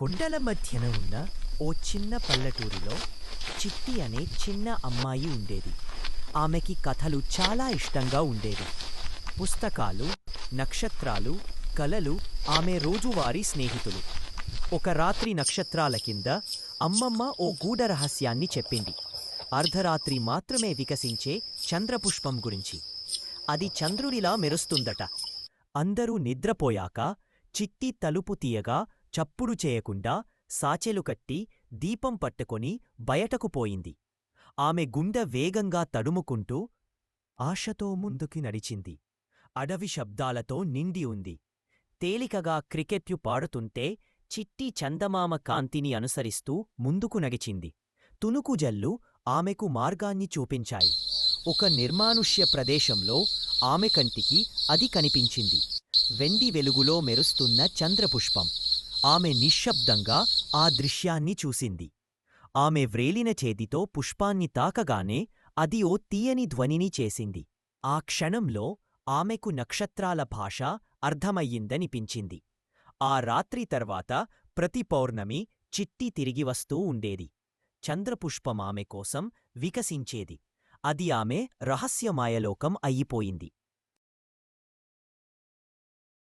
కొండల మధ్యన ఉన్న ఓ చిన్న పల్లెటూరిలో చిట్టి అనే చిన్న అమ్మాయి ఉండేది. ఆమెకి కథలు చాలా ఇష్టంగా ఉండేవి. పుస్తకాలు, నక్షత్రాలు, కలలు ఆమె రోజువారీ స్నేహితులు. ఒక రాత్రి నక్షత్రాల కింద అమ్మమ్మ ఓ గూఢ రహస్యాన్ని చెప్పింది. అర్ధరాత్రి మాత్రమే వికసించే చంద్రపుష్పం గురించి. అది చంద్రుడిలా మెరుస్తుందట. అందరూ నిద్రపోయాక చిట్టి తలుపు తీయగా చప్పుడు చేయకుండా సాచెలు కట్టి దీపం పట్టుకొని బయటకు పోయింది. ఆమె గుండె వేగంగా తడుముకుంటూ ఆశతో ముందుకి నడిచింది. అడవి శబ్దాలతో నిండి ఉంది. తేలికగా క్రికెట్యు పాడుతుంటే చిట్టి చందమామ కాంతిని అనుసరిస్తూ ముందుకు నడిచింది. తునుకుజల్లు ఆమెకు మార్గాన్ని చూపించాయి. ఒక నిర్మానుష్య ప్రదేశంలో ఆమె కంటికి అది కనిపించింది. వెండి వెలుగులో మెరుస్తున్న చంద్రపుష్పం. ఆమె నిశ్శబ్దంగా ఆ దృశ్యాన్ని చూసింది. ఆమె వ్రేలిన చేతితో పుష్పాన్ని తాకగానే అది ఓ తీయని ధ్వనిని చేసింది. ఆ క్షణంలో ఆమెకు నక్షత్రాల భాష అర్థమయ్యిందనిపించింది. ఆ రాత్రి తర్వాత ప్రతి పౌర్ణమి చిట్టి తిరిగి వస్తూ ఉండేది. చంద్రపుష్పం ఆమె కోసం వికసించేది. అది ఆమె రహస్యమాయలోకం అయ్యిపోయింది.